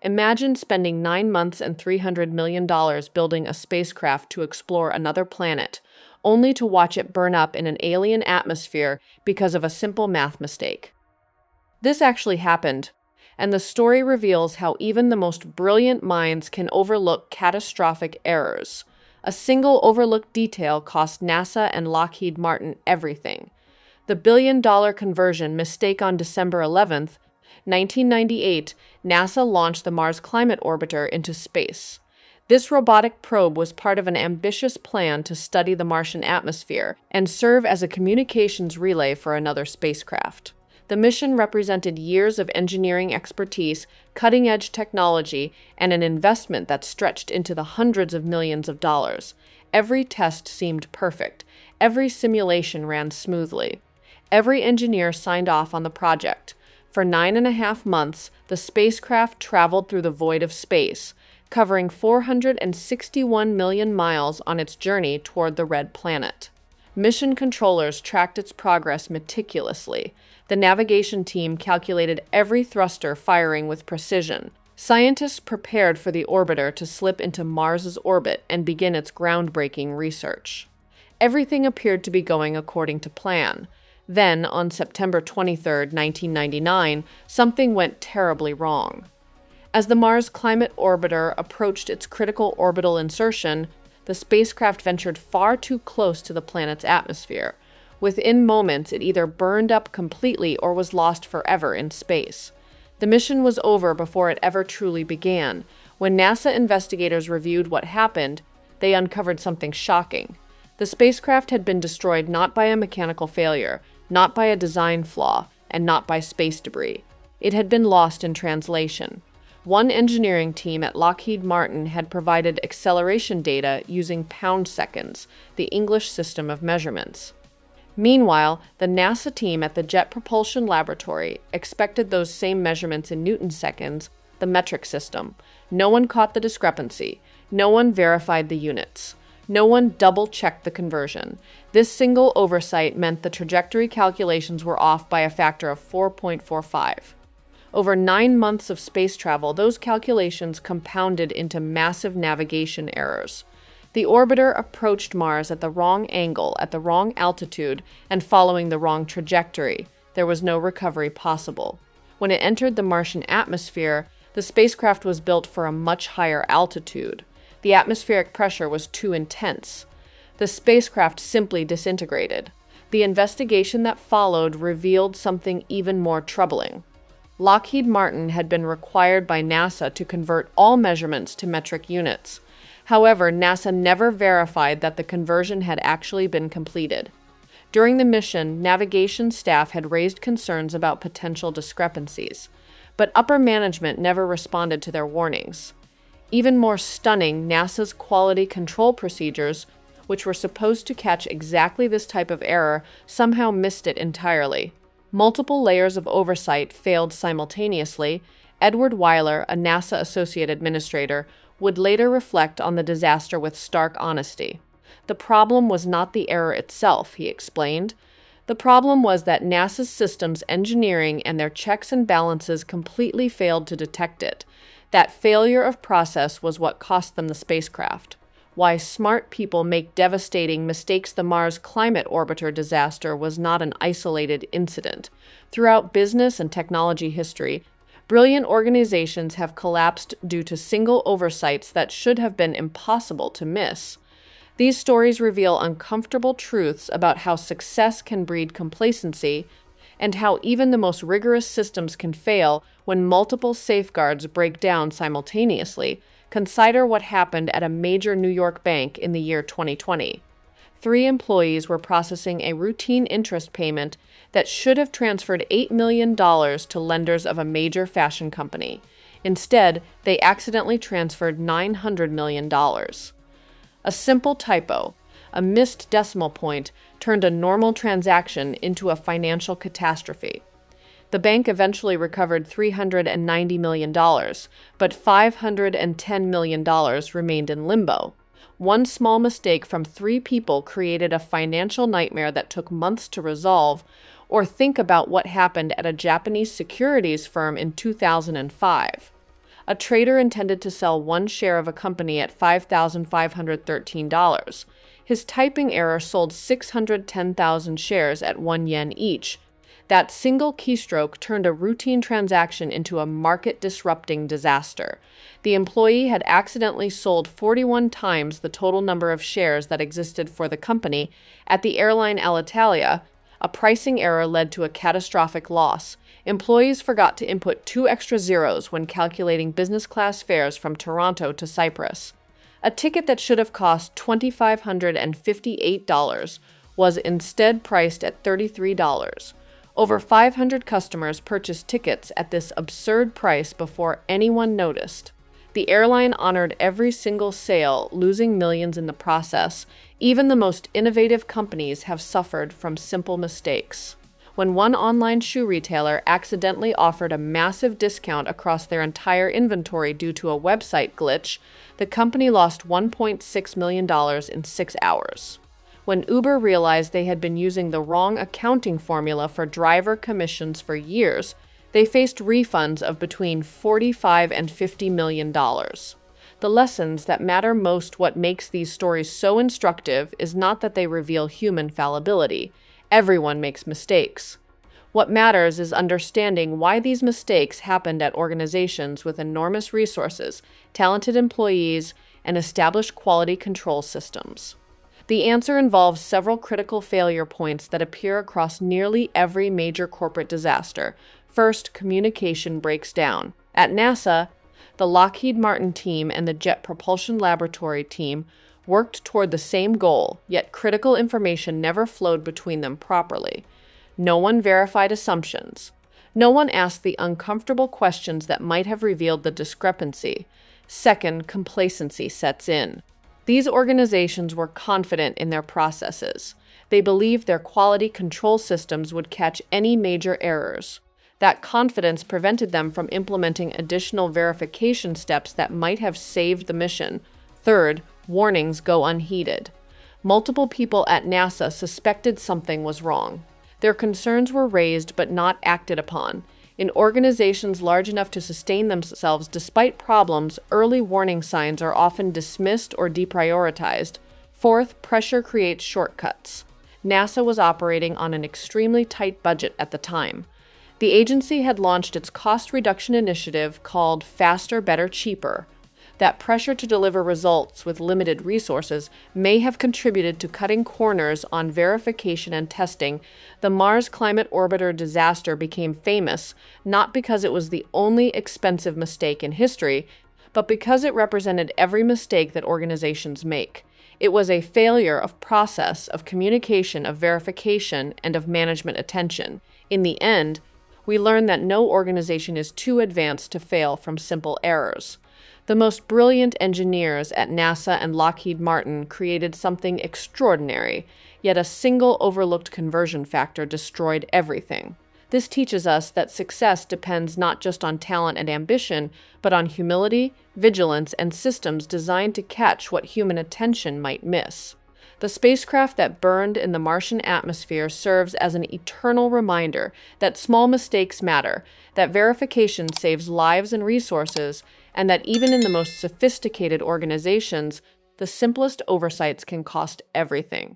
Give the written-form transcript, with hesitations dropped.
Imagine spending 9 months and $300 million building a spacecraft to explore another planet, only to watch it burn up in an alien atmosphere because of a simple math mistake. This actually happened, and the story reveals how even the most brilliant minds can overlook catastrophic errors. A single overlooked detail cost NASA and Lockheed Martin everything. The billion-dollar conversion mistake on December 11th, 1998, NASA launched the Mars Climate Orbiter into space. This robotic probe was part of an ambitious plan to study the Martian atmosphere and serve as a communications relay for another spacecraft. The mission represented years of engineering expertise, cutting-edge technology, and an investment that stretched into the hundreds of millions of dollars. Every test seemed perfect. Every simulation ran smoothly. Every engineer signed off on the project. For 9.5 months, the spacecraft traveled through the void of space, covering 461 million miles on its journey toward the red planet. Mission controllers tracked its progress meticulously. The navigation team calculated every thruster firing with precision. Scientists prepared for the orbiter to slip into Mars's orbit and begin its groundbreaking research. Everything appeared to be going according to plan. Then, on September 23, 1999, something went terribly wrong. As the Mars Climate Orbiter approached its critical orbital insertion, the spacecraft ventured far too close to the planet's atmosphere. Within moments, it either burned up completely or was lost forever in space. The mission was over before it ever truly began. When NASA investigators reviewed what happened, they uncovered something shocking. The spacecraft had been destroyed not by a mechanical failure, not by a design flaw, and not by space debris. It had been lost in translation. One engineering team at Lockheed Martin had provided acceleration data using pound seconds, the English system of measurements. Meanwhile, the NASA team at the Jet Propulsion Laboratory expected those same measurements in Newton seconds, the metric system. No one caught the discrepancy. No one verified the units. No one double-checked the conversion. This single oversight meant the trajectory calculations were off by a factor of 4.45. Over 9 months of space travel, those calculations compounded into massive navigation errors. The orbiter approached Mars at the wrong angle, at the wrong altitude, and following the wrong trajectory. There was no recovery possible. When it entered the Martian atmosphere, the spacecraft was built for a much higher altitude. The atmospheric pressure was too intense. The spacecraft simply disintegrated. The investigation that followed revealed something even more troubling. Lockheed Martin had been required by NASA to convert all measurements to metric units. However, NASA never verified that the conversion had actually been completed. During the mission, navigation staff had raised concerns about potential discrepancies, but upper management never responded to their warnings. Even more stunning, NASA's quality control procedures, which were supposed to catch exactly this type of error, somehow missed it entirely. Multiple layers of oversight failed simultaneously. Edward Weiler, a NASA associate administrator, would later reflect on the disaster with stark honesty. The problem was not the error itself, he explained. The problem was that NASA's systems engineering and their checks and balances completely failed to detect it. That failure of process was what cost them the spacecraft. Why smart people make devastating mistakes. The Mars Climate Orbiter disaster was not an isolated incident. Throughout business and technology history, brilliant organizations have collapsed due to single oversights that should have been impossible to miss. These stories reveal uncomfortable truths about how success can breed complacency and how even the most rigorous systems can fail when multiple safeguards break down simultaneously. Consider what happened at a major New York bank in the year 2020. 3 employees were processing a routine interest payment that should have transferred $8 million to lenders of a major fashion company. Instead, they accidentally transferred $900 million. A simple typo, a missed decimal point, turned a normal transaction into a financial catastrophe. The bank eventually recovered $390 million, but $510 million remained in limbo. One small mistake from 3 people created a financial nightmare that took months to resolve. Or think about what happened at a Japanese securities firm in 2005. A trader intended to sell one share of a company at $5,513. His typing error sold 610,000 shares at 1 yen each. That single keystroke turned a routine transaction into a market-disrupting disaster. The employee had accidentally sold 41 times the total number of shares that existed for the company. At the airline Alitalia, a pricing error led to a catastrophic loss. Employees forgot to input 2 extra zeros when calculating business class fares from Toronto to Cyprus. A ticket that should have cost $2,558 was instead priced at $33. Over 500 customers purchased tickets at this absurd price before anyone noticed. The airline honored every single sale, losing millions in the process. Even the most innovative companies have suffered from simple mistakes. When one online shoe retailer accidentally offered a massive discount across their entire inventory due to a website glitch, the company lost $1.6 million in 6 hours. When Uber realized they had been using the wrong accounting formula for driver commissions for years, they faced refunds of between $45 and $50 million. The lessons that matter most, what makes these stories so instructive, is not that they reveal human fallibility. Everyone makes mistakes. What matters is understanding why these mistakes happened at organizations with enormous resources, talented employees, and established quality control systems. The answer involves several critical failure points that appear across nearly every major corporate disaster. First, communication breaks down. At NASA, the Lockheed Martin team and the Jet Propulsion Laboratory team worked toward the same goal, yet critical information never flowed between them properly. No one verified assumptions. No one asked the uncomfortable questions that might have revealed the discrepancy. Second, complacency sets in. These organizations were confident in their processes. They believed their quality control systems would catch any major errors. That confidence prevented them from implementing additional verification steps that might have saved the mission. Third, warnings go unheeded. Multiple people at NASA suspected something was wrong. Their concerns were raised but not acted upon. In organizations large enough to sustain themselves despite problems, early warning signs are often dismissed or deprioritized. Fourth, pressure creates shortcuts. NASA was operating on an extremely tight budget at the time. The agency had launched its cost reduction initiative called Faster, Better, Cheaper. That pressure to deliver results with limited resources may have contributed to cutting corners on verification and testing. The Mars Climate Orbiter disaster became famous not because it was the only expensive mistake in history, but because it represented every mistake that organizations make. It was a failure of process, of communication, of verification, and of management attention. In the end, we learn that no organization is too advanced to fail from simple errors. The most brilliant engineers at NASA and Lockheed Martin created something extraordinary, yet a single overlooked conversion factor destroyed everything. This teaches us that success depends not just on talent and ambition, but on humility, vigilance, and systems designed to catch what human attention might miss. The spacecraft that burned in the Martian atmosphere serves as an eternal reminder that small mistakes matter, that verification saves lives and resources, and that even in the most sophisticated organizations, the simplest oversights can cost everything.